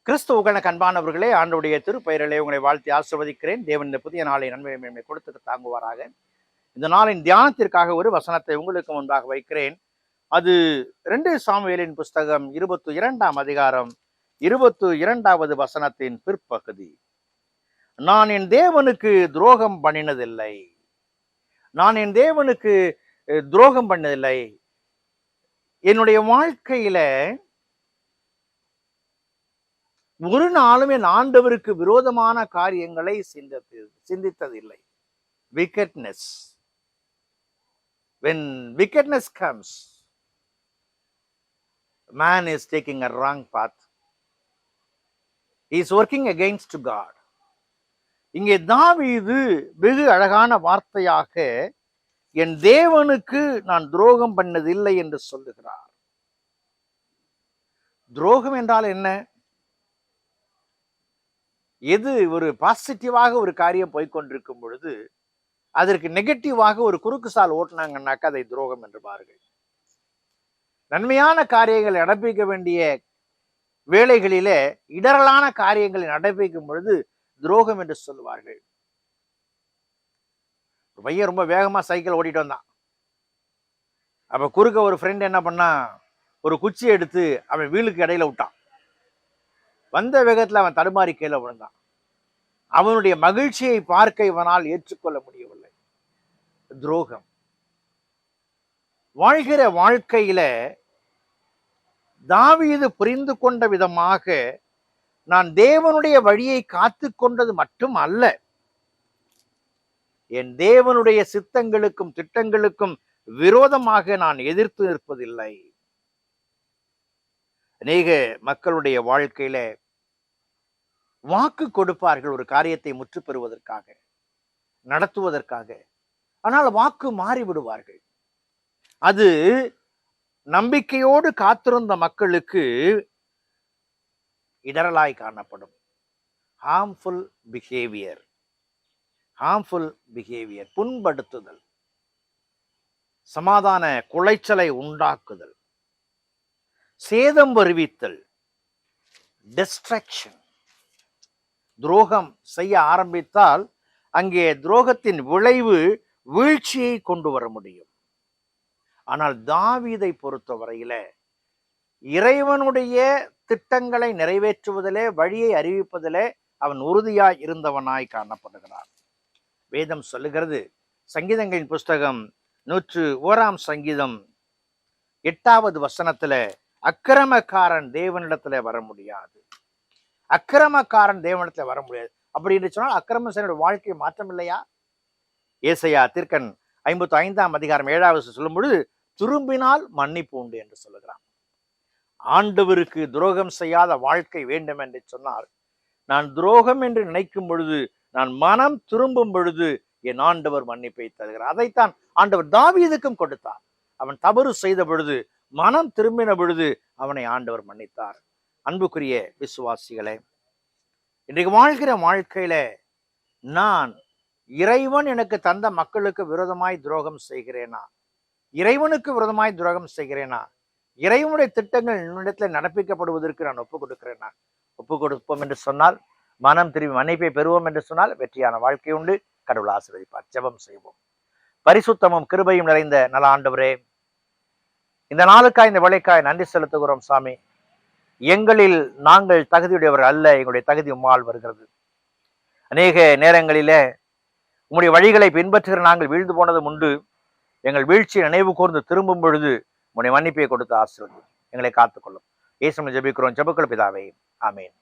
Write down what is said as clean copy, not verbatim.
கிறிஸ்துவுக்கான அன்பானவர்களே, ஆண்டவருடைய திருப்பெயரிலே உங்களை வாழ்த்தி ஆசிர்வதிக்கிறேன். தேவன் இந்த புதிய நாளை நன்மை மேன்மை கொடுத்து தாங்குவாராக. இந்த நாளின் தியானத்திற்காக ஒரு வசனத்தை உங்களுக்கு முன்பாக வைக்கிறேன். அது 2 சாமுவேலின் புஸ்தகம் 22ஆம் அதிகாரம் 22வது வசனத்தின் பிற்பகுதி. நான் என் தேவனுக்கு துரோகம் பண்ணினதில்லை. நான் என் தேவனுக்கு துரோகம் பண்ணதில்லை. என்னுடைய வாழ்க்கையில ஒரு நாளும் என் ஆண்டவருக்கு விரோதமான காரியங்களை சிந்தித்ததில்லை. Wickedness. When wickedness comes, man is taking a wrong path. He is working against God. இங்கே தாவீது வெகு அழகான வார்த்தையாக என் தேவனுக்கு நான் துரோகம் பண்ணதில்லை என்று சொல்லுகிறார். துரோகம் என்றால் என்ன? எது ஒரு பாசிட்டிவாக ஒரு காரியம் போய்கொண்டிருக்கும் பொழுது அதற்கு நெகட்டிவாக ஒரு குறுக்கு சால் ஓட்டினாங்கன்னாக்கா அதை துரோகம் என்று பாருங்கள். நன்மையான காரியங்களை நடப்பிக்க வேண்டிய வேளைகளிலே இடரலான காரியங்களை நடப்பிக்கும் பொழுது துரோகம் என்று சொல்லுவார்கள். பையன் ரொம்ப வேகமா சைக்கிள் ஓட்டிட்டு வந்தான். அப்ப குறுக்க ஒரு ஃப்ரெண்ட் என்ன பண்ணா, ஒரு குச்சி எடுத்து அவன் வீலுக்கு இடையில விட்டான். வந்த வேகத்துல அவன் தடுமாறி கீழே விழுந்தான். அவனுடைய மகிழ்ச்சியை பார்க்க இவனால் ஏற்றுக்கொள்ள முடியவில்லை. துரோகம். வாழ்கிற வாழ்க்கையில தாவீது புரிந்து கொண்ட விதமாக நான் தேவனுடைய வழியை காத்து கொண்டது மட்டும் அல்ல, என் தேவனுடைய சித்தங்களுக்கும் திட்டங்களுக்கும் விரோதமாக நான் எதிர்த்து நிற்பதில்லை. அநேக மக்களுடைய வாழ்க்கையில வாக்கு கொடுப்பார்கள் ஒரு காரியத்தை முற்று பெறுவதற்காக, நடத்துவதற்காக. ஆனால் வாக்கு மாறிவிடுவார்கள். அது நம்பிக்கையோடு காத்திருந்த மக்களுக்கு இடரலாய் காணப்படும். ஹார்ம்ஃபுல் பிஹேவியர், புண்படுத்துதல், சமாதான குலைச்சலை உண்டாக்குதல், சேதம் வருவித்தல், டிஸ்ட்ராக்ஷன். துரோகம் செய்ய ஆரம்பித்தால் அங்கே துரோகத்தின் விளைவு வீழ்ச்சியை கொண்டு வர முடியும். ஆனால் தாவீதை பொறுத்தவரையில இறைவனுடைய திட்டங்களை நிறைவேற்றுவதிலே, வழியை அறிவிப்பதிலே அவன் உறுதியாய் இருந்தவனாய் காணப்படுகிறான். வேதம் சொல்லுகிறது, சங்கீதங்களின் புஸ்தகம் 101ஆம் சங்கீதம் 8வது வசனத்துல, அக்கிரமக்காரன் தேவனிடத்துல வர முடியாது. அக்கிரமக்காரன் தேவனிடத்துல வர முடியாது. அப்படி என்று சொன்னால் அக்கிரமம் செய்ய வாழ்க்கை மாற்றம் இல்லையா? ஏசாயா தீர்க்கன் 55ஆம் அதிகாரம் 7வது சொல்லும் பொழுது, திரும்பினால் மன்னிப்பு உண்டு என்று சொல்லுகிறான். ஆண்டவருக்கு துரோகம் செய்யாத வாழ்க்கை வேண்டும் என்று சொன்னால், நான் துரோகம் என்று நினைக்கும் பொழுது, நான் மனம் திரும்பும் பொழுது என் ஆண்டவர் மன்னிப்பை தருகிறார். அதைத்தான் ஆண்டவர் தாவீதுக்கும் கொடுத்தார். அவன் தவறு செய்த பொழுது, மனம் திரும்பின பொழுது அவனை ஆண்டவர் மன்னித்தார். அன்புக்குரிய விசுவாசிகளே, இன்றைக்கு வாழ்கிற வாழ்க்கையில நான் இறைவன் எனக்கு தந்த மக்களுக்கு விரோதமாய் துரோகம் செய்கிறேனா? இறைவனுக்கு விரோதமாய் துரோகம் செய்கிறேனா? இறைவனுடைய திட்டங்கள் என்னிடத்துல நடப்பிக்கப்படுவதற்கு நான் ஒப்புக் கொடுக்கிறேனா? ஒப்புக் கொடுப்போம் என்று சொன்னால், மனம் திரும்பி மன்னிப்பை பெறுவோம் என்று சொன்னால் வெற்றியான வாழ்க்கை உண்டு. கடவுள் ஆசீர்வதிப்பார். ஜெபம் செய்வோம். பரிசுத்தமும் கிருபையும் நிறைந்த நல்ல ஆண்டவரே, இந்த நாளுக்காய் இந்த வேளைக்காய் நன்றி செலுத்துகிறோம் சாமி. எங்களில் நாங்கள் தகுதியுடையவர் அல்ல, எங்களுடைய தகுதி உம்மால் வருகிறது. அநேக நேரங்களிலே உம்முடைய வழிகளை பின்பற்றுகிற நாங்கள் வீழ்ந்து போனதும் உண்டு. எங்கள் வீழ்ச்சியை நினைவு கூர்ந்து திரும்பும் பொழுது உம்முடைய மன்னிப்பை கொடுத்து ஆசீர்வதி எங்களை காத்துக்கொள்ளும். இயேசுவில் ஜெபிக்கிறோம், ஜெபங்கள் பிதாவே, ஆமேன்.